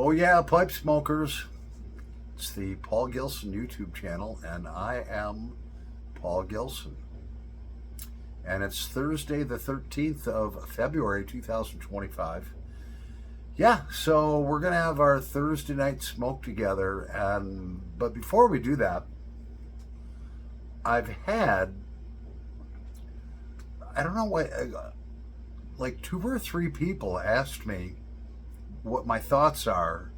Oh yeah, pipe smokers. It's the Paul Gilson YouTube channel, and I am Paul Gilson. And it's Thursday the 13th of February 2025. Yeah, so we're going to have our Thursday night smoke together, but before we do that, I've had, I don't know what, like 2 or 3 people asked me what my thoughts are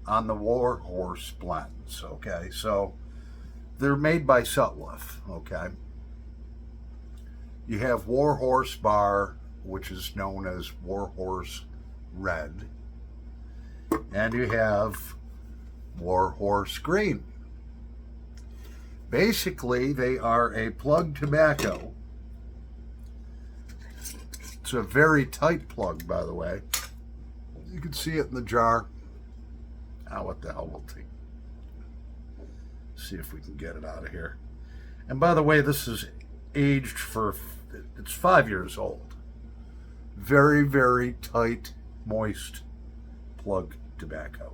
on the Warhorse blends. Okay, so they're made by Sutliff. Okay, you have Warhorse Bar, which is known as Warhorse Red, and you have Warhorse Green. Basically, they are a plug tobacco. It's a very tight plug, by the way. You can see it in the jar. What the hell, we'll see if we can get it out of here. And by the way, this is aged for, it's 5 years old. Very, very tight, moist plug tobacco.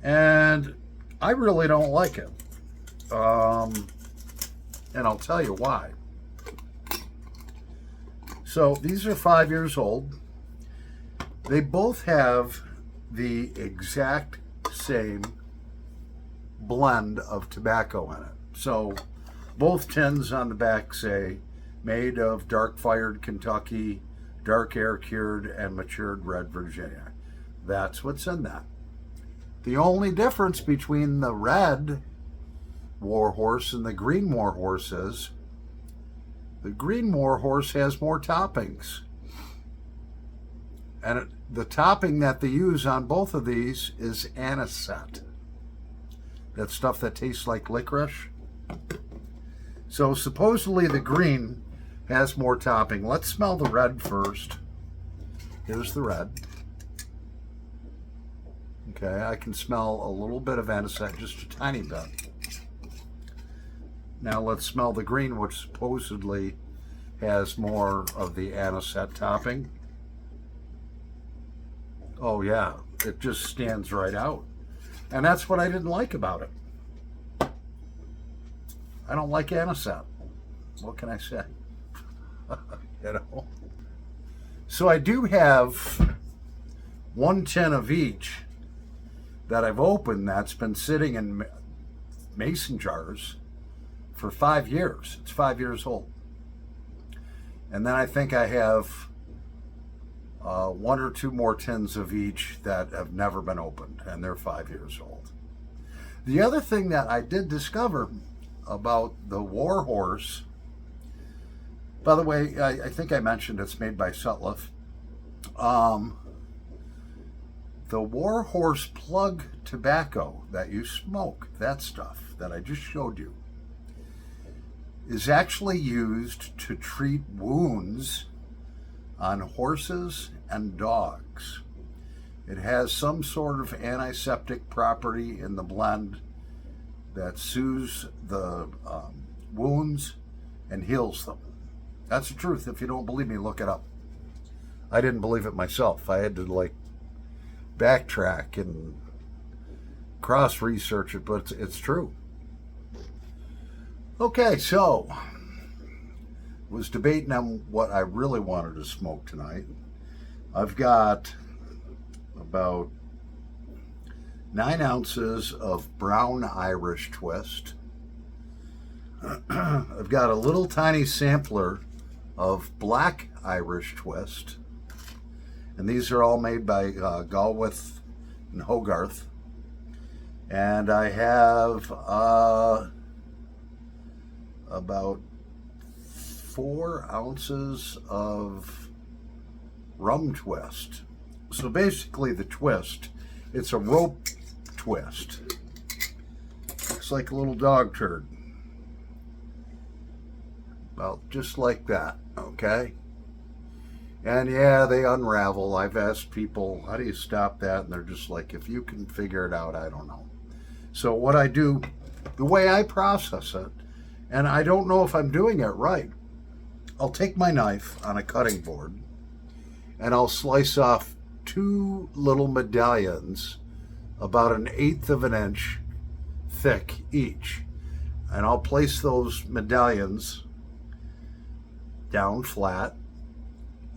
And I really don't like it. And I'll tell you why. So these are 5 years old. They both have the exact same blend of tobacco in it. So both tins on the back say made of dark fired Kentucky, dark air cured, and matured red Virginia. That's what's in that. The only difference between the red Warhorse and the green Warhorse is the green Warhorse has more toppings. And the topping that they use on both of these is anisette. That stuff that tastes like licorice. So supposedly the green has more topping. Let's smell the red first. Here's the red. Okay, I can smell a little bit of anisette, just a tiny bit. Now let's smell the green, which supposedly has more of the anisette topping. Oh yeah, it just stands right out. And that's what I didn't like about it. I don't like anisette. What can I say? You know? So I do have 1 tin of each that I've opened that's been sitting in mason jars for 5 years. It's 5 years old. And then I think I have 1 or 2 more tins of each that have never been opened, and they're 5 years old. The other thing that I did discover about the Warhorse, by the way, I think I mentioned it's made by Sutliff. The Warhorse plug tobacco that you smoke, that stuff that I just showed you, is actually used to treat wounds on horses and dogs. It has some sort of antiseptic property in the blend that soothes the wounds and heals them. That's the truth. If you don't believe me, look it up. I didn't believe it myself. I had to backtrack and cross-research it, but it's true. Okay, so was debating on what I really wanted to smoke tonight. I've got about 9 ounces of brown Irish twist. I've got a little tiny sampler of black Irish twist. And these are all made by Galwith and Hogarth. And I have about 4 ounces of rum twist. So basically the twist, it's a rope twist. Looks like a little dog turd. Well, just like that, okay? And yeah, they unravel. I've asked people, how do you stop that? And they're just like, if you can figure it out, I don't know. So what I do, the way I process it, and I don't know if I'm doing it right, I'll take my knife on a cutting board and I'll slice off two little medallions about 1/8 of an inch thick each. And I'll place those medallions down flat,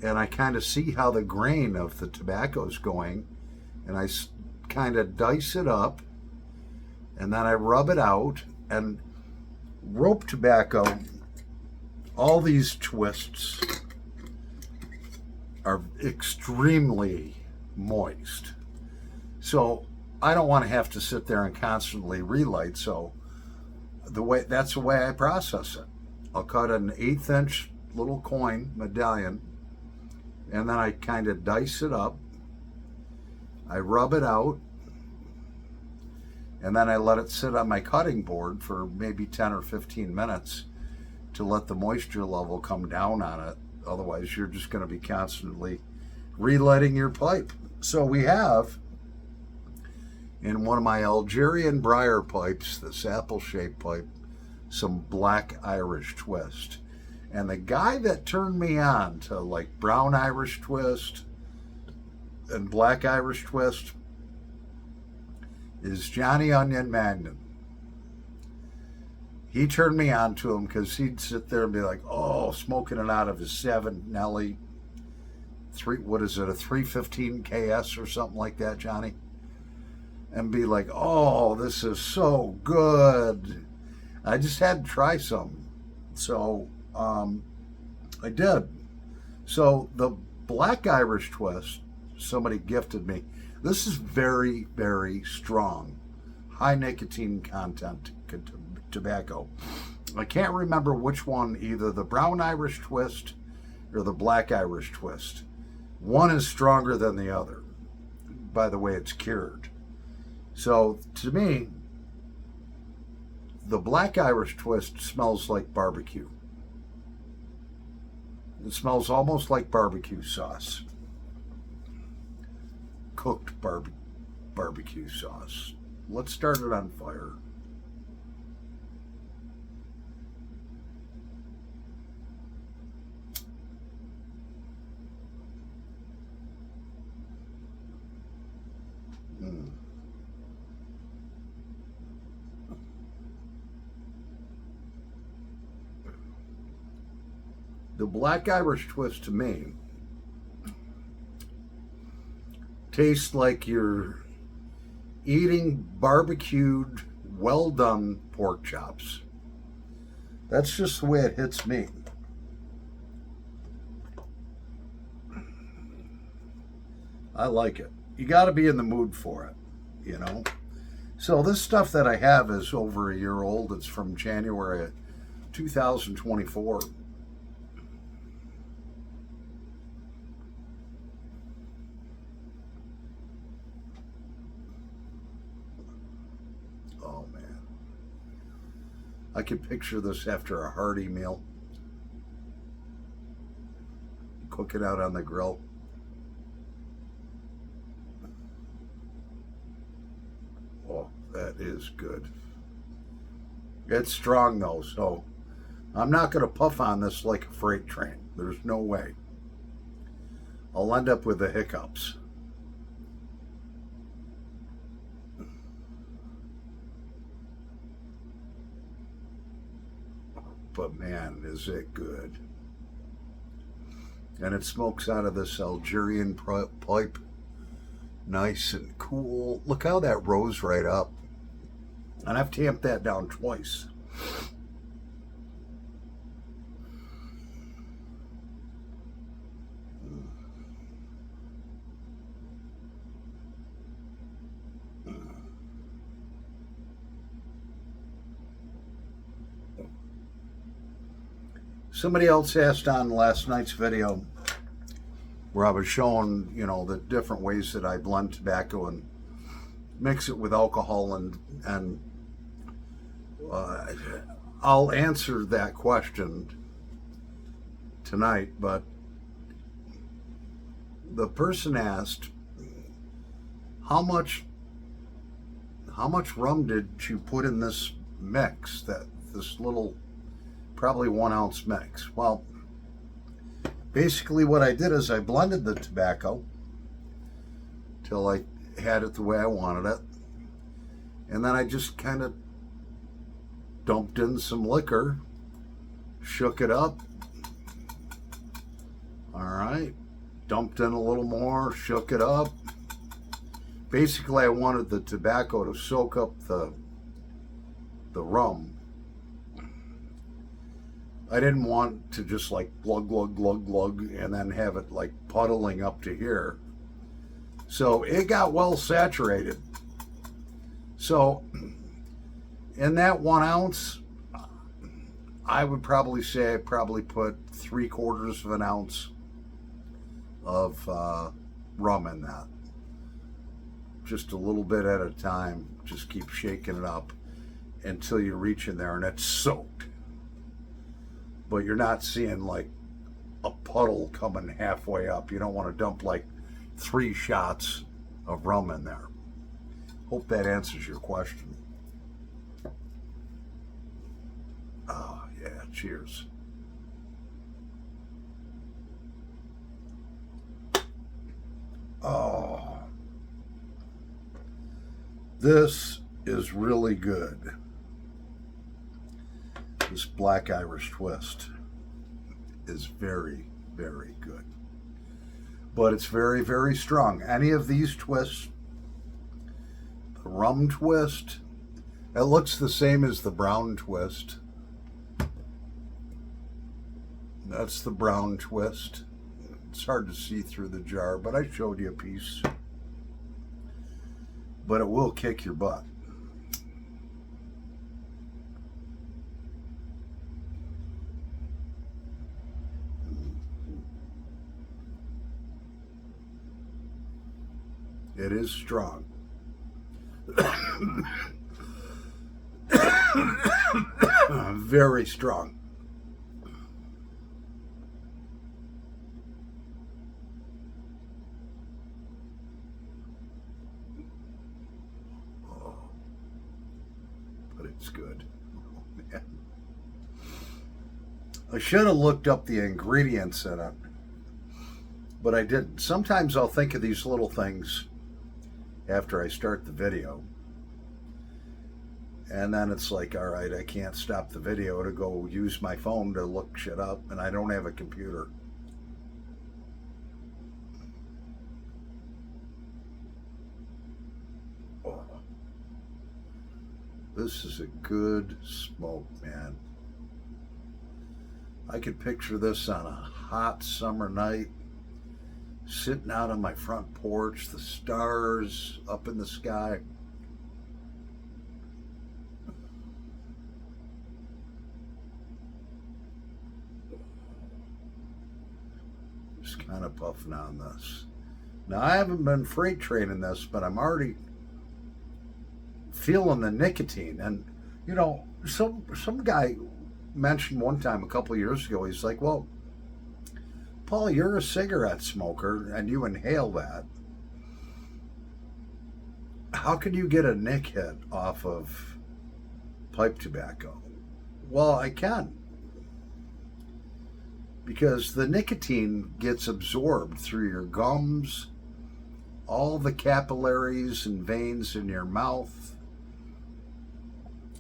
and I kind of see how the grain of the tobacco is going, and I kind of dice it up, and then I rub it out. And rope tobacco, all these twists are extremely moist, so I don't want to have to sit there and constantly relight. So that's the way I process it. I'll cut an 1/8 inch little coin medallion, and then I kind of dice it up. I rub it out, and then I let it sit on my cutting board for maybe 10 or 15 minutes to let the moisture level come down on it. Otherwise, you're just going to be constantly relighting your pipe. So we have, in one of my Algerian briar pipes, this apple-shaped pipe, some black Irish twist. And the guy that turned me on to like brown Irish twist and black Irish twist is Johnny Onion Magnan. He turned me on to him because he'd sit there and be like, oh, smoking it out of his 7 Nelly, a 315 KS or something like that, Johnny? And be like, oh, this is so good. I just had to try some. So I did. So the black Irish twist, somebody gifted me. This is very, very strong, high nicotine content tobacco. I can't remember which one, either the brown Irish twist or the black Irish twist. One is stronger than the other, by the way it's cured. So to me, the black Irish twist smells like barbecue. It smells almost like barbecue sauce. Cooked barbecue sauce. Let's start it on fire. The black Irish twist to me tastes like you're eating barbecued, well done pork chops. That's just the way it hits me. I like it. You got to be in the mood for it, you know. So this stuff that I have is over a year old. It's from January 2024. Oh man, I can picture this after a hearty meal. Cook it out on the grill. Oh, that is good. It's strong though, so I'm not going to puff on this like a freight train. There's no way. I'll end up with the hiccups. But man, is it good. And it smokes out of this Algerian pipe. Nice and cool. Look how that rose right up. And I've tamped that down twice. Somebody else asked on last night's video where I was showing, you know, the different ways that I blend tobacco and mix it with alcohol, and I'll answer that question tonight. But the person asked, how much rum did you put in this mix, this little probably 1 ounce mix? Well, basically what I did is I blended the tobacco, till I had it the way I wanted it. And then I just kind of dumped in some liquor, shook it up. All right, dumped in a little more, shook it up. Basically, I wanted the tobacco to soak up the rum. I didn't want to just like glug, glug, glug, glug, and then have it like puddling up to here. So it got well saturated. So in that 1 ounce, I would probably say I probably put 3/4 of an ounce of rum in that. Just a little bit at a time. Just keep shaking it up until you reach in there and it's soaked. But you're not seeing like a puddle coming halfway up. You don't want to dump like 3 shots of rum in there. Hope that answers your question. Oh, yeah, cheers. Oh, this is really good. This Black Irish Twist is very, very good. But it's very, very strong. Any of these twists, the rum twist, it looks the same as the brown twist. That's the brown twist. It's hard to see through the jar, but I showed you a piece. But it will kick your butt. It is strong. Very strong. Oh, but it's good. Oh, man. I should have looked up the ingredients in it, but I didn't. Sometimes I'll think of these little things after I start the video, and then it's like, all right, I can't stop the video to go use my phone to look shit up, and I don't have a computer. Oh, this is a good smoke, man. I could picture this on a hot summer night, sitting out on my front porch, the stars up in the sky. Just kind of puffing on this. Now, I haven't been freight training this, but I'm already feeling the nicotine. And, you know, some guy mentioned one time a couple of years ago, he's like, well, Paul, you're a cigarette smoker and you inhale that. How can you get a nick hit off of pipe tobacco? Well, I can. Because the nicotine gets absorbed through your gums, all the capillaries and veins in your mouth.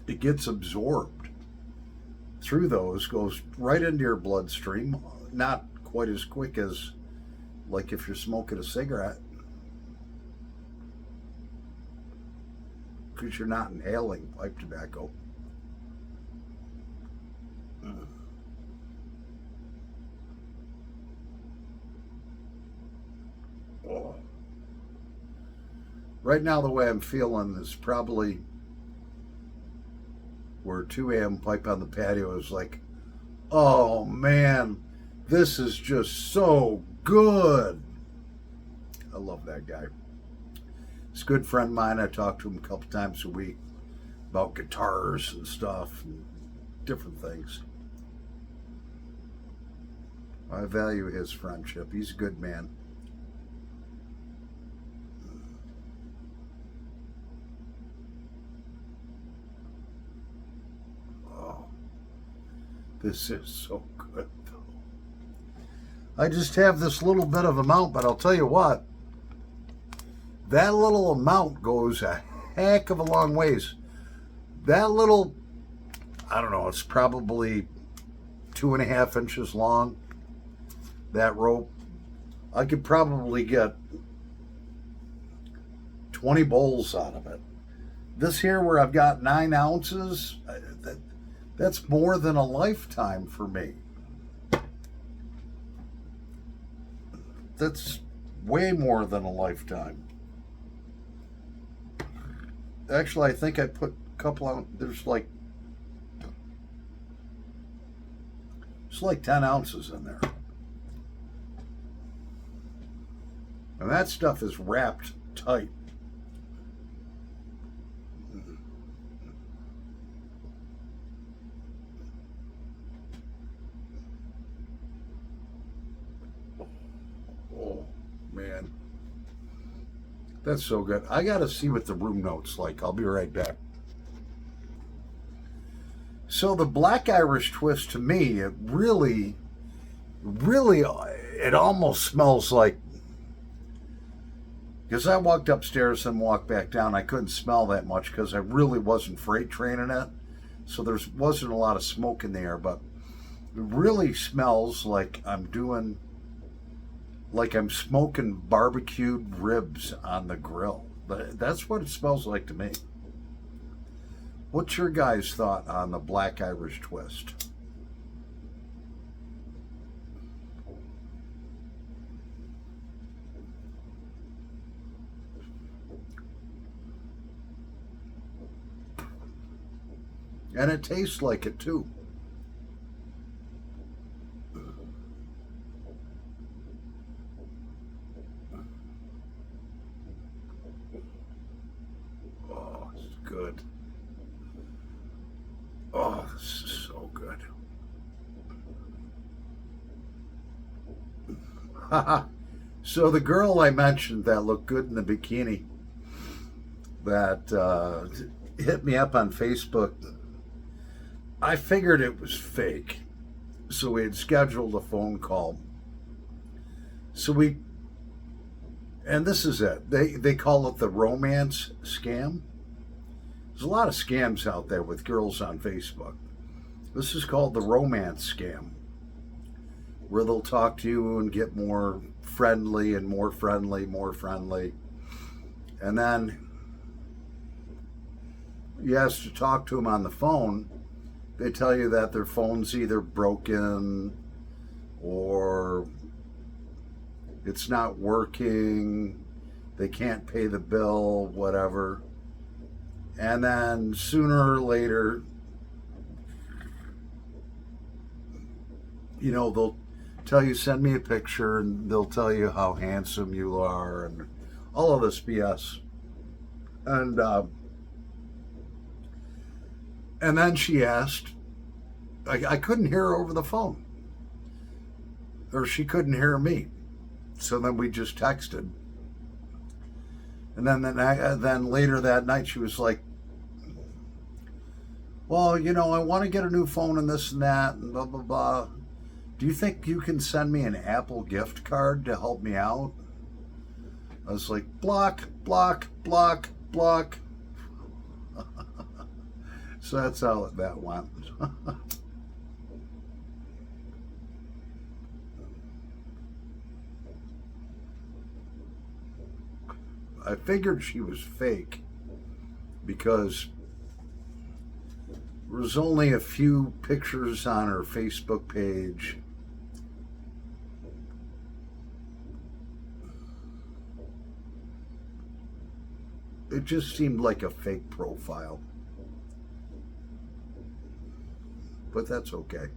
It gets absorbed through those, goes right into your bloodstream, not quite as quick as like if you're smoking a cigarette, because you're not inhaling pipe tobacco. Oh. Right now, the way I'm feeling is probably where 2 a.m. pipe on the patio is like, oh man, this is just so good. I love that guy. He's a good friend of mine. I talk to him a couple times a week about guitars and stuff and different things. I value his friendship. He's a good man. Oh, this is so good. I just have this little bit of amount, but I'll tell you what, that little amount goes a heck of a long ways. That little, I don't know, it's probably 2.5 inches long, that rope. I could probably get 20 bowls out of it. This here, where I've got 9 ounces, that's more than a lifetime for me. That's way more than a lifetime. Actually, I think I put a couple out. There's like 10 ounces in there. And that stuff is wrapped tight. Oh, man. That's so good. I got to see what the room note's like. I'll be right back. So the Black Irish Twist, to me, it really, it almost smells like, because I walked upstairs and walked back down, I couldn't smell that much because I really wasn't freight training it. So there wasn't a lot of smoke in the air, but it really smells like I'm smoking barbecued ribs on the grill. That's what it smells like to me. What's your guys' thought on the Black Irish Twist? And it tastes like it too. Oh, it's good. Oh, this is so good. So the girl I mentioned that looked good in the bikini, that hit me up on Facebook, I figured it was fake. So we had scheduled a phone call. And this is it. They call it the romance scam. There's a lot of scams out there with girls on Facebook. This is called the romance scam, where they'll talk to you and get more friendly and more friendly, more friendly. And then you ask to talk to them on the phone. They tell you that their phone's either broken or it's not working, they can't pay the bill, whatever. And then sooner or later, they'll tell you, send me a picture, and they'll tell you how handsome you are and all of this BS. And then she asked, I couldn't hear her over the phone, or she couldn't hear me. So then we just texted. And then later that night she was like, well, I want to get a new phone and this and that and blah, blah, blah. Do you think you can send me an Apple gift card to help me out? I was like, block, block, block, block. So that's how that went. I figured she was fake because there was only a few pictures on her Facebook page. It just seemed like a fake profile. But that's okay.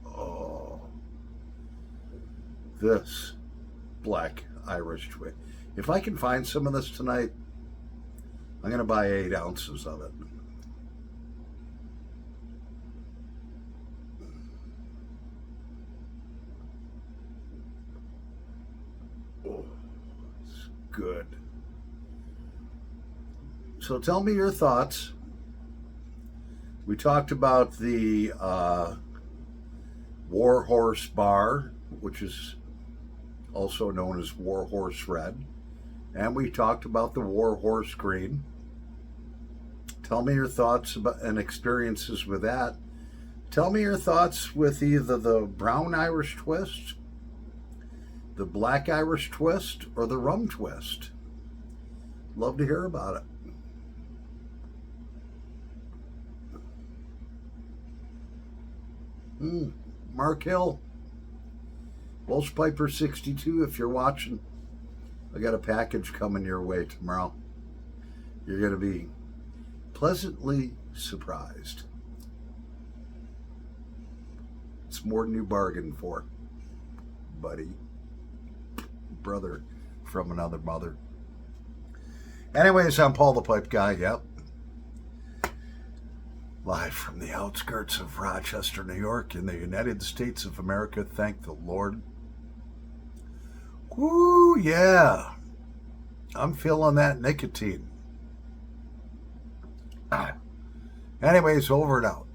Oh, this Black Irish Twist. If I can find some of this tonight, I'm going to buy 8 ounces of it. Oh, it's good. So tell me your thoughts. We talked about the Warhorse Bar, which is also known as Warhorse Red. And we talked about the Warhorse Green. Tell me your thoughts about and experiences with that. Tell me your thoughts with either the brown Irish twist, the black Irish twist, or the rum twist. Love to hear about it. Mark Hill, Welsh Piper 62, if you're watching, I got a package coming your way tomorrow. You're going to be pleasantly surprised. It's more than you bargained for, buddy. Brother from another mother. Anyways, I'm Paul the Pipe Guy, yep. Live from the outskirts of Rochester, New York, in the United States of America. Thank the Lord. Woo, yeah. I'm feeling that nicotine. Anyways, over and out.